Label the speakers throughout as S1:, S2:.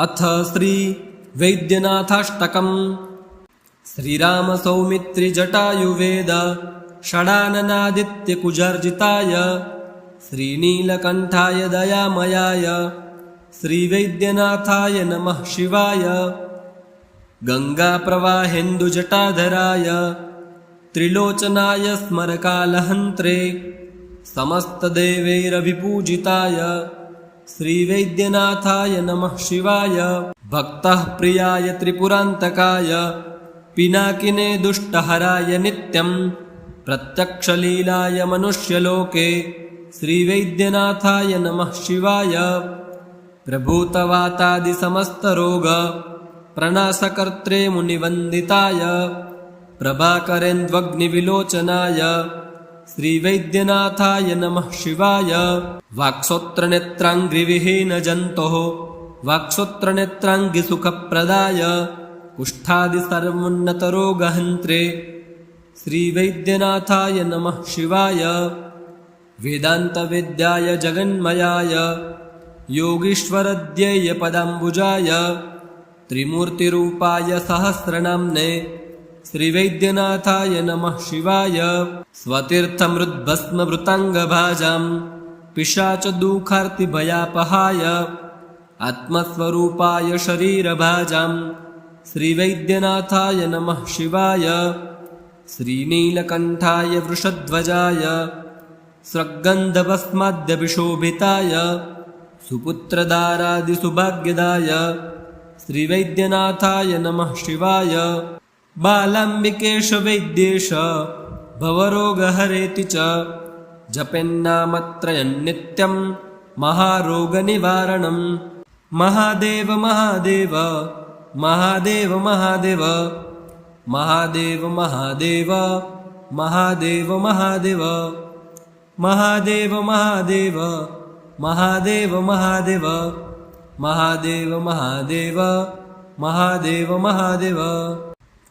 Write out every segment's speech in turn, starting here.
S1: अथ श्री वैद्यनाथाष्टकम्। श्रीराम सौमित्रि जटायुवेद षडाननादित्यकुजर्जिताय श्रीनीलकण्ठाय दयामयाय श्रीवैद्यनाथाय नमः शिवाय। गङ्गाप्रवाहेन्दुजटाधराय त्रिलोचनाय स्मरकालहन्त्रे समस्तदेवैरभिपूजिताय श्रीवैद्यनाथाय नमः शिवाय। भक्तः प्रियाय त्रिपुरान्तकाय पिनाकिने दुष्टहराय नित्यं प्रत्यक्षलीलाय मनुष्यलोके श्रीवैद्यनाथाय नमः शिवाय। प्रभूतवातादिसमस्तरोग प्रणाशकर्त्रे मुनिवन्दिताय प्रभाकरेन्द्वग्निविलोचनाय श्रीवैद्यनाथाय नमः शिवाय। वाक्सोत्रनेत्राङ्घ्रिविहीनजन्तोः वाक्सोत्रनेत्राङ्घ्रिसुखप्रदाय कुष्ठादिसर्वोन्नतरोगहन्त्रे श्रीवैद्यनाथाय नमः शिवाय। वेदान्तवेद्याय जगन्मयाय योगीश्वरध्येयपदाम्बुजाय त्रिमूर्तिरूपाय सहस्रनाम्ने श्रीवैद्यनाथाय नमः शिवाय। स्वतीर्थमृद्भस्मभृताङ्गभाजां पिशाचदुःखार्तिभयापहाय आत्मस्वरूपाय शरीरभाजां श्रीवैद्यनाथाय नमः शिवाय। श्रीनीलकण्ठाय वृषध्वजाय स्रग्गन्धभस्माद्यभिशोभिताय सुपुत्रदारादिसुभाग्यदाय श्रीवैद्यनाथाय नमः शिवाय। बालाम्बिकेश वैद्येश भवरोगहरेति च जपेन्नामत्रयं नित्यं महारोगनिवारणं। महादेव महादेव महादेव महादेव महादेव महादेव महादेव महादेव महादेव महादेव महादेव महादेव महादेव महादेव महादेव महादेव।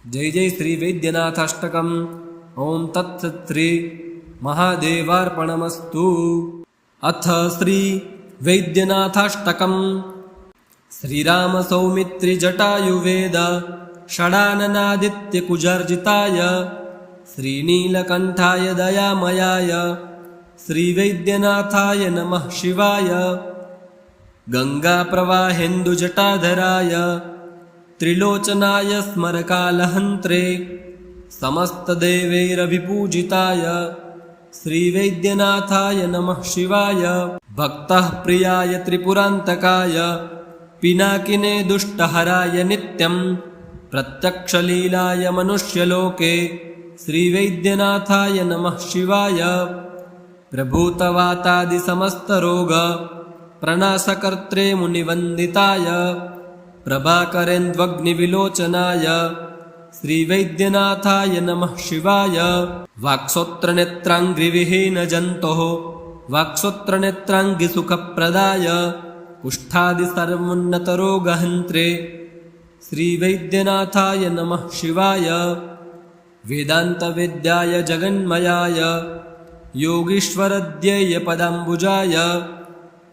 S1: जय जय श्री वैद्यनाथाष्टकम्। ओम तत्सत् श्री महादेवार्पणमस्तु। अथ श्री वैद्यनाथाष्टकम्। श्रीराम सौमित्रि जटायुवेद षडाननादित्यकुजर्जिताय श्रीनीलकण्ठाय दयामयाय श्रीवैद्यनाथाय नमः शिवाय। गङ्गाप्रवाहेन्दुजटाधराय त्रिलोचनाय स्मरकालहन्त्रे समस्तदेवैरभिपूजिताय श्रीवैद्यनाथाय नमः शिवाय। भक्तः प्रियाय त्रिपुरान्तकाय पिनाकिने दुष्टहराय नित्यं प्रत्यक्षलीलाय मनुष्यलोके श्रीवैद्यनाथाय नमः शिवाय। प्रभूतवातादिसमस्तरोग प्रणाशकर्त्रे मुनिवन्दिताय प्रभाकरेन्द्वग्निविलोचनाय श्रीवैद्यनाथाय नमः शिवाय। वाक्सोत्रनेत्राङ्घ्रिविहीनजन्तोः वाक्सोत्रनेत्राङ्घ्रिसुखप्रदाय कुष्ठादिसर्वोन्नतरोगहन्त्रे श्रीवैद्यनाथाय नमः शिवाय। वेदान्तवेद्याय जगन्मयाय योगीश्वरध्येयपदाम्बुजाय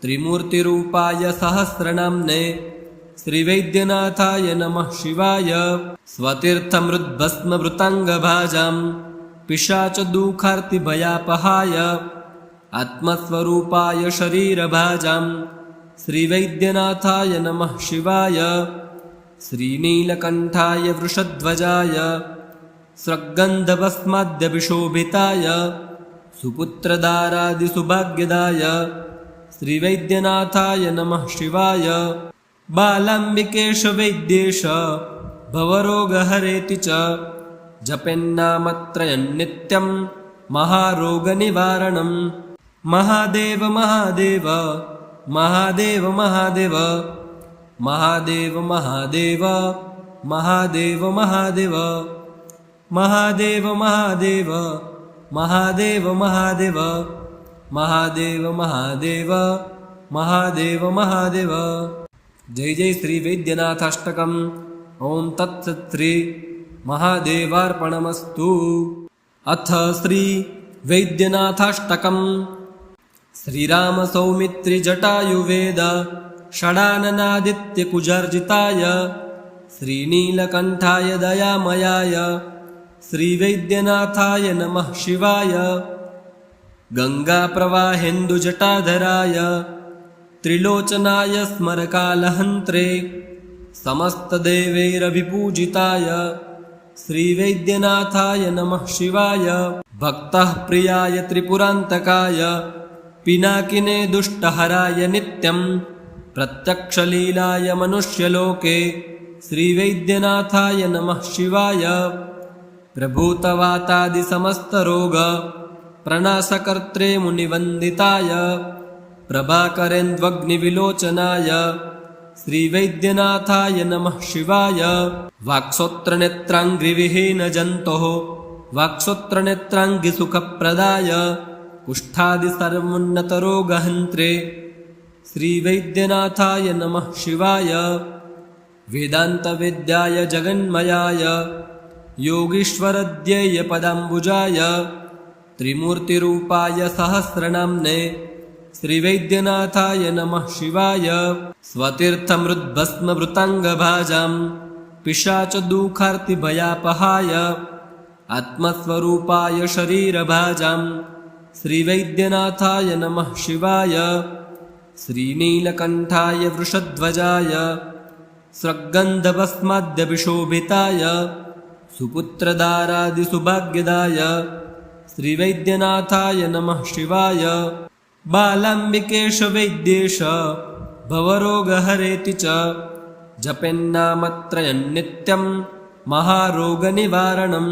S1: त्रिमूर्तिरूपाय सहस्रनाम्ने श्रीवैद्यनाथाय नमः शिवाय। स्वतीर्थमृद्भस्मभृताङ्गभाजां पिशाचदुःखार्तिभयापहाय आत्मस्वरूपाय शरीरभाजां श्रीवैद्यनाथाय नमः शिवाय। श्रीनीलकण्ठाय वृषध्वजाय स्रग्गन्धभस्माद्यभिशोभिताय सुपुत्रदारादिसुभाग्यदाय श्रीवैद्यनाथाय नमः शिवाय। बालाम्बिकेश वैद्येश भवरोगहरेति च जपेन्नामत्रयं नित्यं महारोगनिवारणं। महादेव महादेव महादेव महादेव महादेव महादेव महादेव महादेव महादेव महादेव महादेव महादेव महादेव महादेव महादेव महादेव। जय जय श्री वैद्यनाथाष्टकम्। ओम तत्सत् श्री महादेवार्पणमस्तु। अथ श्री वैद्यनाथाष्टकम्। श्रीराम सौमित्रि जटायुवेद षडाननादित्यकुजर्जिताय श्रीनीलकण्ठाय दयामयाय श्रीवैद्यनाथाय नमः शिवाय गङ्गाप्रवाहेन्दुजटाधराय त्रिलोचनाय स्मरकालहन्त्रे समस्तदेवैरभिपूजिताय श्रीवैद्यनाथाय नमः शिवाय भक्तः प्रियाय त्रिपुरान्तकाय पिनाकिने दुष्टहराय नित्यं प्रत्यक्षलीलाय मनुष्यलोके श्रीवैद्यनाथाय नमः शिवाय प्रभूतवातादिसमस्तरोग प्रणाशकर्त्रे मुनिवन्दिताय प्रभाकरेन्द्वग्निविलोचनाय श्रीवैद्यनाथाय नमः शिवाय वाक्सोत्रनेत्राङ्घ्रिविहीनजन्तोः वाक्सोत्रनेत्राङ्घ्रिसुखप्रदाय कुष्ठादिसर्वोन्नतरोगहन्त्रे श्रीवैद्यनाथाय नमः शिवाय वेदान्तवेद्याय जगन्मयाय योगीश्वरध्येयपदाम्बुजाय त्रिमूर्तिरूपाय सहस्रनाम्ने श्रीवैद्यनाथाय नमः शिवाय स्वतीर्थमृद्भस्मभृताङ्गभाजां पिशाचदुःखार्तिभयापहाय आत्मस्वरूपाय शरीरभाजां श्रीवैद्यनाथाय नमः शिवाय श्रीनीलकण्ठाय वृषध्वजाय स्रग्गन्धभस्माद्यभिशोभिताय सुपुत्रदारादिसुभाग्यदाय श्रीवैद्यनाथाय नमः शिवाय बालाम्बिकेश वैद्येश भवरोगहरेति च जपेन्नामत्रयं नित्यं महारोगनिवारणं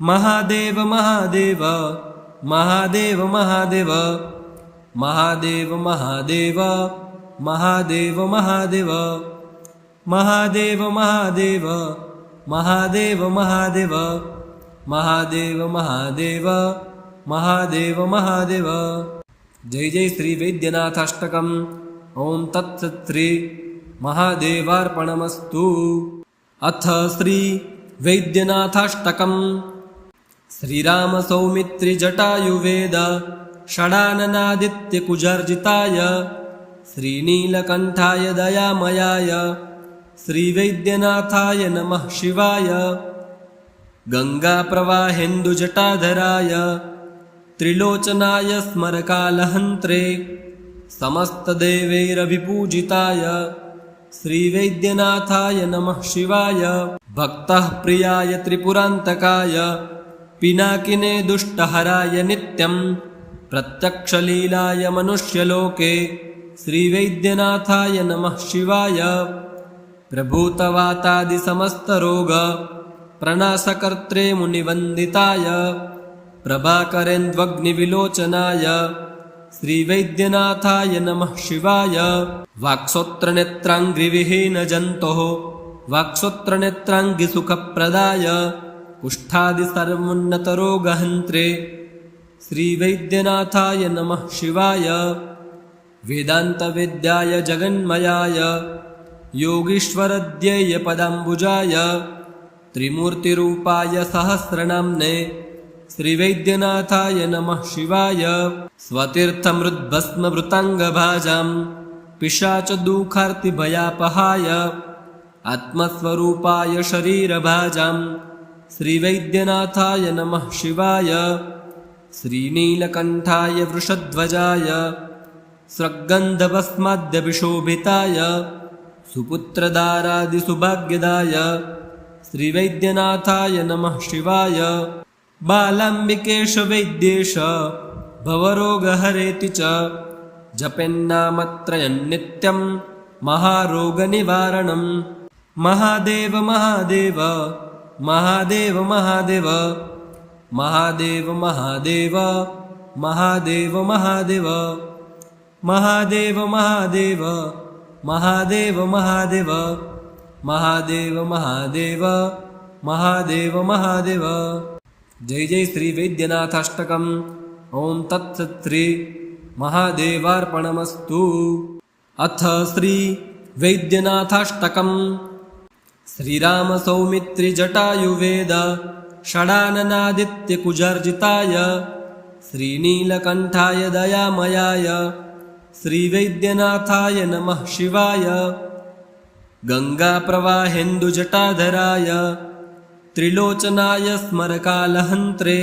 S1: महादेव महादेव महादेव महादेव महादेव महादेव महादेव महादेव महादेव महादेव महादेव महादेव महादेव महादेव महादेव महादेव। जय जय श्री वैद्यनाथाष्टकम्। ओम तत्सत् श्री महादेवार्पणमस्तु। अथ श्री वैद्यनाथाष्टकम्। श्रीराम सौमित्रि जटायुवेद षडाननादित्यकुजर्जिताय श्रीनीलकण्ठाय दयामयाय श्रीवैद्यनाथाय नमः शिवाय गङ्गाप्रवाहेन्दुजटाधराय त्रिलोचनाय स्मरकालहन्त्रे समस्तदेवैरभिपूजिताय श्रीवैद्यनाथाय नमः शिवाय भक्तः प्रियाय त्रिपुरान्तकाय पिनाकिने दुष्टहराय नित्यं प्रत्यक्षलीलाय मनुष्यलोके श्रीवैद्यनाथाय नमः शिवाय प्रभूतवातादिसमस्तरोग प्रणाशकर्त्रे मुनिवन्दिताय प्रभाकरेन्द्वग्निविलोचनाय श्रीवैद्यनाथाय नमः शिवाय वाक्सोत्रनेत्राङ्घ्रिविहीनजन्तोः वाक्सोत्रनेत्राङ्घ्रिसुखप्रदाय कुष्ठादिसर्वोन्नतरोगहन्त्रे श्रीवैद्यनाथाय नमः शिवाय वेदान्तवेद्याय जगन्मयाय योगीश्वरध्येयपदाम्बुजाय त्रिमूर्तिरूपाय सहस्रनाम्ने श्रीवैद्यनाथाय नमः शिवाय स्वतीर्थमृद्भस्मभृताङ्गभाजां पिशाचदुःखार्तिभयापहाय आत्मस्वरूपाय शरीरभाजां श्रीवैद्यनाथाय नमः शिवाय श्रीनीलकण्ठाय वृषध्वजाय स्रग्गन्धभस्माद्यभिशोभिताय सुपुत्रदारादिसुभाग्यदाय श्रीवैद्यनाथाय नमः शिवाय बालाम्बिकेश वैद्येश भवरोगहरेति च जपेन्नामत्रयं नित्यं महारोगनिवारणं महादेव महादेव महादेव महादेव महादेव महादेव महादेव महादेव महादेव महादेव महादेव महादेव महादेव महादेव महादेव महादेव। जय जय श्री वैद्यनाथाष्टकम्। ओम तत्सत् श्री महादेवार्पणमस्तु। अथ श्री वैद्यनाथाष्टकम्। श्रीराम सौमित्रि जटायुवेद षडाननादित्यकुजर्जिताय श्रीनीलकण्ठाय दयामयाय श्रीवैद्यनाथाय नमः शिवाय गङ्गाप्रवाहेन्दुजटाधराय त्रिलोचनाय स्मरकालहन्त्रे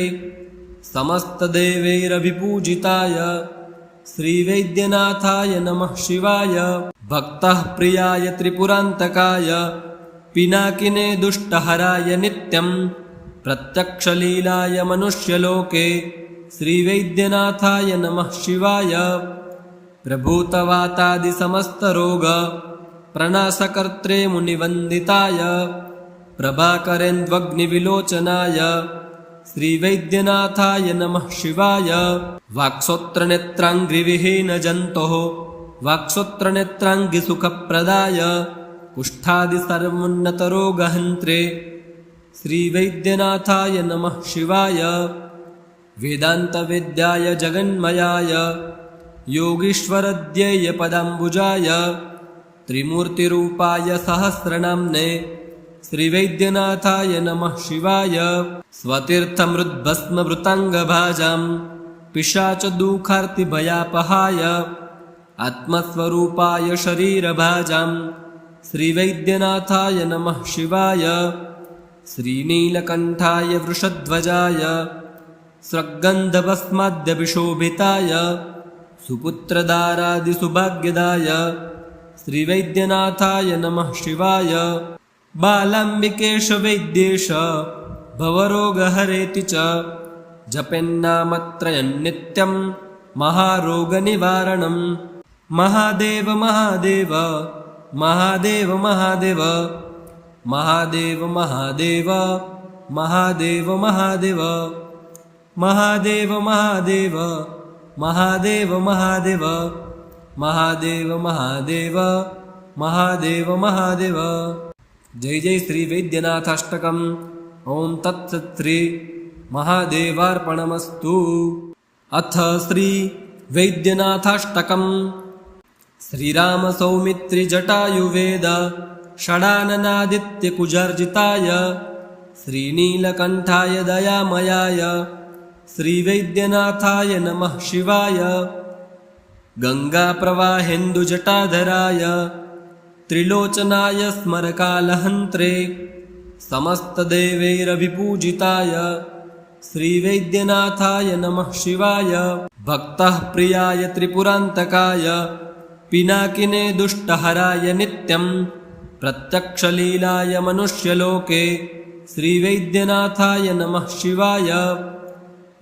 S1: समस्तदेवैरभिपूजिताय श्रीवैद्यनाथाय नमः शिवाय भक्तः प्रियाय त्रिपुरान्तकाय पिनाकिने दुष्टहराय नित्यं प्रत्यक्षलीलाय मनुष्यलोके श्रीवैद्यनाथाय नमः शिवाय प्रभूतवातादिसमस्तरोग प्रणाशकर्त्रे मुनिवन्दिताय प्रभाकरेन्द्वग्निविलोचनाय श्रीवैद्यनाथाय नमः शिवाय वाक्सोत्रनेत्राङ्घ्रिविहीनजन्तोः वाक्सोत्रनेत्राङ्घ्रिसुखप्रदाय कुष्ठादिसर्वोन्नतरोगहन्त्रे श्रीवैद्यनाथाय नमः शिवाय वेदान्तवेद्याय जगन्मयाय योगीश्वरध्येयपदाम्बुजाय त्रिमूर्तिरूपाय सहस्रनाम्ने श्रीवैद्यनाथाय नमः शिवाय स्वतीर्थमृद्भस्मभृताङ्गभाजां पिशाचदुःखार्तिभयापहाय आत्मस्वरूपाय शरीरभाजां श्रीवैद्यनाथाय नमः शिवाय श्रीनीलकण्ठाय वृषध्वजाय स्रग्गन्धभस्माद्यभिशोभिताय सुपुत्रदारादिसुभाग्यदाय श्रीवैद्यनाथाय नमः शिवाय बालाम्बिकेश वैद्येश भवरोगहरेति च जपेन्नामत्रयं नित्यं महारोगनिवारणं महादेव महादेव महादेव महादेव महादेव महादेव महादेव महादेव महादेव महादेव महादेव महादेव महादेव महादेव महादेव महादेव। जय जय श्री वैद्यनाथाष्टकम्। ओं तत्सत् श्री महादेवार्पणमस्तु। अथ श्री वैद्यनाथाष्टकम्। श्रीराम सौमित्रि जटायुवेद षडाननादित्यकुजर्जिताय श्रीनीलकण्ठाय दयामयाय श्रीवैद्यनाथाय नमः शिवाय गङ्गाप्रवाहेन्दुजटाधराय त्रिलोचनाय स्मरकालहन्त्रे समस्तदेवैरभिपूजिताय श्रीवैद्यनाथाय नमः शिवाय भक्तः प्रियाय त्रिपुरान्तकाय पिनाकिने दुष्टहराय नित्यं प्रत्यक्षलीलाय मनुष्यलोके श्रीवैद्यनाथाय नमः शिवाय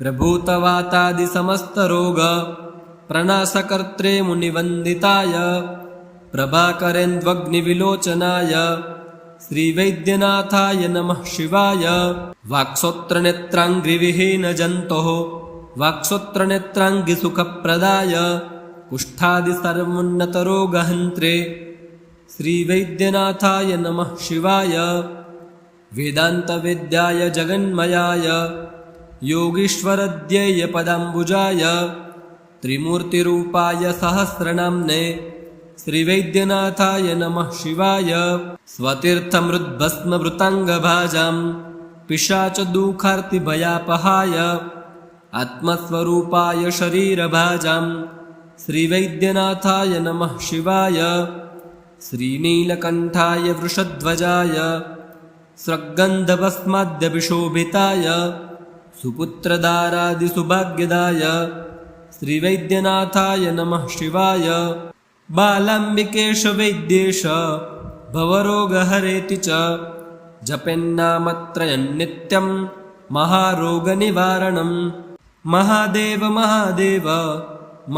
S1: प्रभूतवातादिसमस्तरोग प्रणाशकर्त्रे मुनिवन्दिताय प्रभाकरेन्द्वग्निविलोचनाय श्रीवैद्यनाथाय नमः शिवाय वाक्सोत्रनेत्राङ्घ्रिविहीनजन्तोः वाक्सोत्रनेत्राङ्घ्रिसुखप्रदाय कुष्ठादिसर्वोन्नतरोगहन्त्रे श्रीवैद्यनाथाय नमः शिवाय वेदान्तवेद्याय जगन्मयाय योगीश्वरध्येयपदाम्बुजाय त्रिमूर्तिरूपाय सहस्रनाम्ने श्रीवैद्यनाथाय नमः शिवाय स्वतीर्थमृद्भस्मभृताङ्गभाजां पिशाचदुःखार्तिभयापहाय आत्मस्वरूपाय शरीरभाजां श्रीवैद्यनाथाय नमः शिवाय श्रीनीलकण्ठाय वृषध्वजाय स्रग्गन्धभस्माद्यभिशोभिताय सुपुत्रदारादिसुभाग्यदाय श्रीवैद्यनाथाय नमः शिवाय बालाम्बिकेश वैद्येश भवरोगहरेति च जपेन्नामत्रयं नित्यं महारोगनिवारणं महादेव महादेव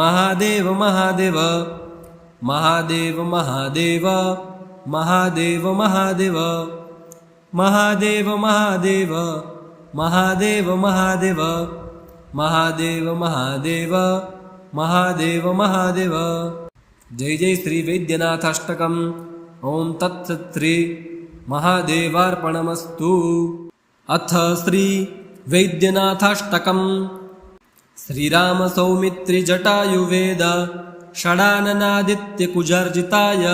S1: महादेव महादेव महादेव महादेव महादेव महादेव महादेव महादेव महादेव महादेव महादेव महादेव महादेव महादेव। जय जय श्री वैद्यनाथाष्टकम्। ओं तत्सत् श्री महादेवार्पणमस्तु। अथ श्री वैद्यनाथाष्टकम्। श्रीराम सौमित्रि जटायुवेद षडाननादित्यकुजर्जिताय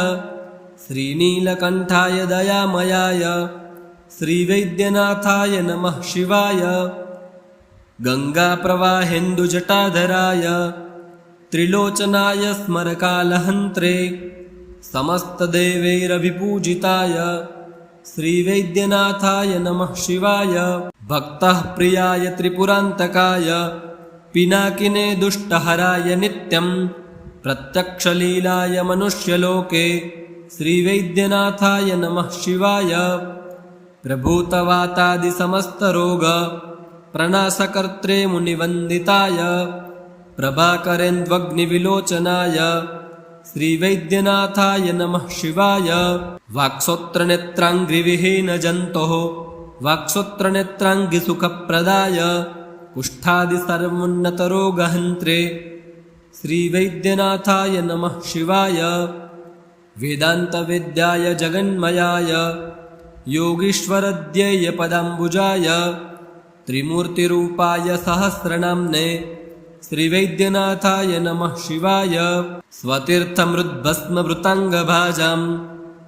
S1: श्रीनीलकण्ठाय दयामयाय श्रीवैद्यनाथाय नमः शिवाय गङ्गाप्रवाहेन्दुजटाधराय त्रिलोचनाय स्मरकालहन्त्रे समस्तदेवैरभिपूजिताय श्रीवैद्यनाथाय नमः शिवाय। भक्तः प्रियाय त्रिपुरान्तकाय पिनाकिने दुष्टहराय नित्यं प्रत्यक्षलीलाय मनुष्यलोके श्रीवैद्यनाथाय नमः शिवाय। प्रभूतवातादिसमस्तरोग प्रणाशकर्त्रे मुनिवन्दिताय प्रभाकरेन्द्वग्निविलोचनाय श्रीवैद्यनाथाय नमः शिवाय। वाक्सोत्रनेत्राङ्घ्रिविहीनजन्तोः वाक्सोत्रनेत्राङ्घ्रिसुखप्रदाय कुष्ठादिसर्वोन्नतरोगहन्त्रे श्रीवैद्यनाथाय नमः शिवाय। वेदान्तवेद्याय जगन्मयाय योगीश्वरध्येयपदाम्बुजाय त्रिमूर्तिरूपाय सहस्रनाम्ने श्रीवैद्यनाथाय नमः शिवाय। स्वतीर्थमृद्भस्मभृताङ्गभाजां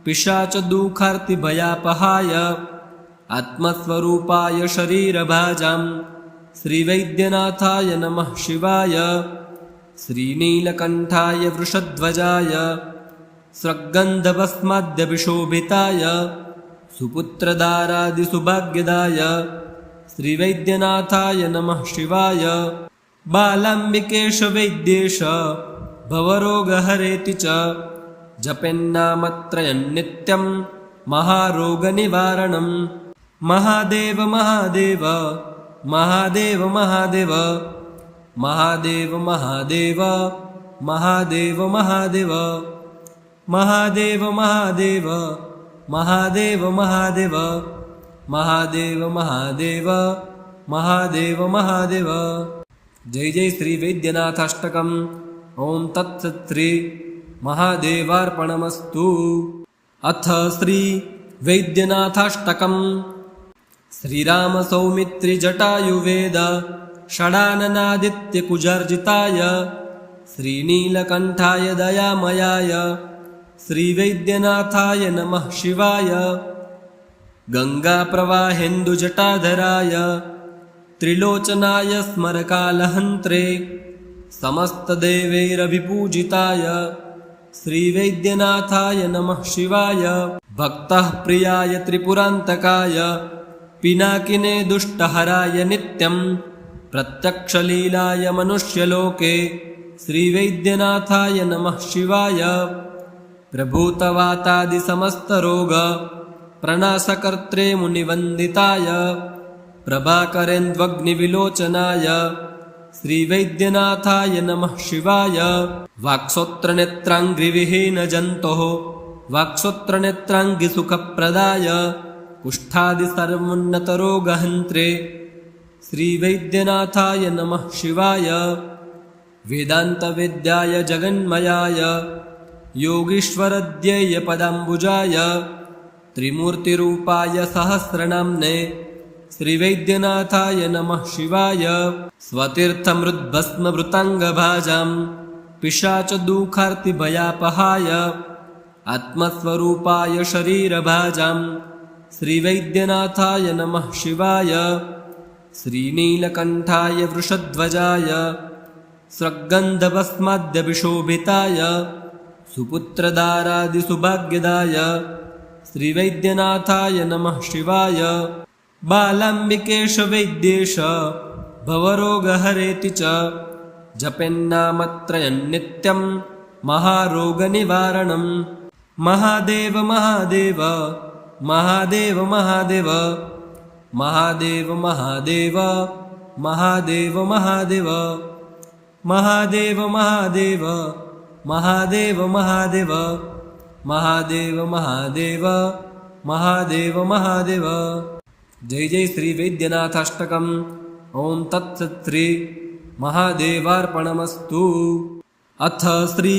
S1: पिशाचदुःखार्तिभयापहाय आत्मस्वरूपाय शरीरभाजां श्रीवैद्यनाथाय नमः शिवाय। श्रीनीलकण्ठाय वृषध्वजाय स्रग्गन्धभस्माद्यभिशोभिताय सुपुत्रदारादिसुभाग्यदाय श्रीवैद्यनाथाय नमः शिवाय। बालाम्बिकेश वैद्येश भवरोगहरेति च जपेन्नामत्रयं नित्यं महारोगनिवारणं। महादेव महादेव महादेव महादेव महादेव महादेव महादेव महादेव महादेव महादेव महादेव महादेव महादेव महादेव महादेव महादेव। जय जय श्री वैद्यनाथाष्टकम्। ओम तत्सत् श्री महादेवार्पणमस्तु। अथ श्री वैद्यनाथाष्टकम्। श्रीराम सौमित्रि जटायुवेद षडाननादित्यकुजर्जिताय श्रीनीलकण्ठाय दयामयाय श्रीवैद्यनाथाय नमः शिवाय। गङ्गाप्रवाहेन्दुजटाधराय त्रिलोचनाय स्मरकालहन्त्रे समस्तदेवैरभिपूजिताय श्रीवैद्यनाथाय नमः शिवाय। भक्तः प्रियाय त्रिपुरान्तकाय पिनाकिने दुष्टहराय नित्यं प्रत्यक्षलीलाय मनुष्यलोके श्रीवैद्यनाथाय नमः शिवाय। प्रभूतवातादिसमस्तरोग प्रणाशकर्त्रे मुनिवन्दिताय प्रभाकरेन्द्वग्निविलोचनाय श्रीवैद्यनाथाय नमः शिवाय। वाक्सोत्रनेत्राङ्घ्रिविहीनजन्तोः वाक्सोत्रनेत्राङ्घ्रिसुखप्रदाय कुष्ठादिसर्वोन्नतरोगहन्त्रे श्रीवैद्यनाथाय नमः शिवाय। वेदान्तवेद्याय जगन्मयाय योगीश्वरध्येयपदाम्बुजाय त्रिमूर्तिरूपाय सहस्रनाम्ने श्रीवैद्यनाथाय नमः शिवाय। स्वतीर्थमृद्भस्मभृताङ्गभाजां पिशाचदुःखार्तिभयापहाय आत्मस्वरूपाय शरीरभाजां श्रीवैद्यनाथाय नमः शिवाय। श्रीनीलकण्ठाय वृषध्वजाय स्रग्गन्धभस्माद्यभिशोभिताय सुपुत्रदारादिसुभाग्यदाय श्रीवैद्यनाथाय नमः शिवाय। बालाम्बिकेश वैद्येश भवरोगहरेति च जपेन्नामत्रयं नित्यं महारोगनिवारणं। महादेव महादेव महादेव महादेव महादेव महादेव महादेव महादेव महादेव महादेव महादेव महादेव महादेव महादेव महादेव महादेव। जय जय श्री वैद्यनाथाष्टकम्। ओम तत्सत् श्री महादेवार्पणमस्तु। अथ श्री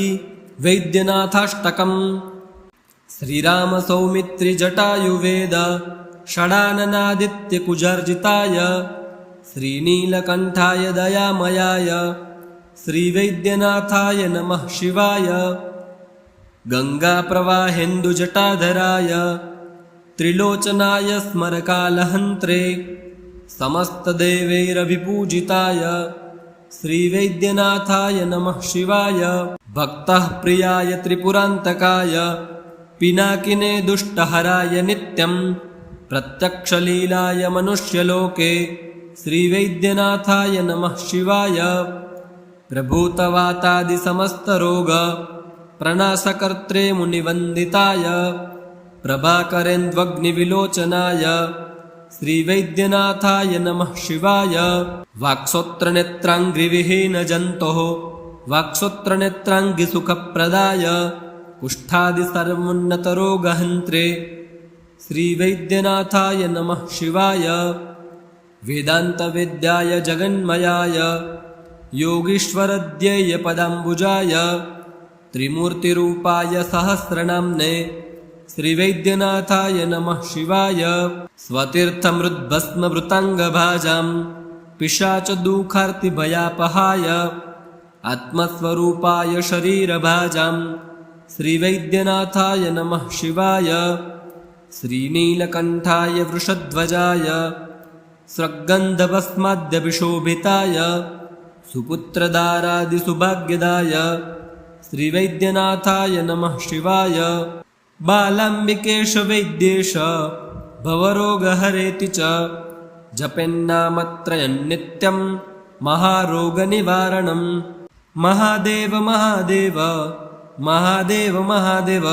S1: वैद्यनाथाष्टकम्। श्रीराम सौमित्रि जटायुवेद षडाननादित्यकुजर्जिताय श्रीनीलकण्ठाय दयामयाय श्रीवैद्यनाथाय नमः शिवाय। गङ्गाप्रवाहेन्दुजटाधराय त्रिलोचनाय स्मरकालहन्त्रे समस्तदेवैरभिपूजिताय श्रीवैद्यनाथाय नमः शिवाय भक्तः प्रियाय त्रिपुरान्तकाय पिनाकिने दुष्टहराय नित्यं प्रत्यक्षलीलाय मनुष्यलोके श्रीवैद्यनाथाय नमः शिवाय प्रभूतवातादिसमस्तरोग प्रणाशकर्त्रे मुनिवन्दिताय प्रभाकरेन्द्वग्निविलोचनाय श्रीवैद्यनाथाय नमः शिवाय वाक्सोत्रनेत्राङ्घ्रिविहीनजन्तोः वाक्सोत्रनेत्राङ्घ्रिसुखप्रदाय कुष्ठादिसर्वोन्नतरोगहन्त्रे श्रीवैद्यनाथाय नमः शिवाय वेदान्तवेद्याय जगन्मयाय योगीश्वरध्येयपदाम्बुजाय त्रिमूर्तिरूपाय सहस्रनाम्ने श्रीवैद्यनाथाय नमः शिवाय स्वतीर्थमृद्भस्मभृताङ्गभाजां पिशाचदुःखार्तिभयापहाय आत्मस्वरूपाय शरीरभाजां श्रीवैद्यनाथाय नमः शिवाय श्रीनीलकण्ठाय वृषध्वजाय स्रग्गन्धभस्माद्यभिशोभिताय सुपुत्रदारादिसुभाग्यदाय श्रीवैद्यनाथाय नमः शिवाय बालाम्बिकेश वैद्येश भवरोगहरेति च जपेन्नामत्रयं नित्यं महारोगनिवारणं महादेव महादेव महादेव महादेव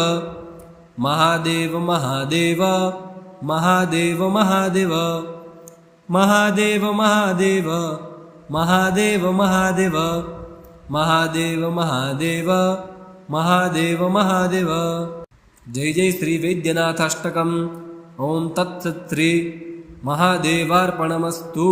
S1: महादेव महादेव महादेव महादेव महादेव महादेव महादेव महादेव महादेव महादेव महादेव महादेव। जय जय श्री वैद्यनाथाष्टकम्। ओम तत्सत् श्री महादेवार्पणमस्तु।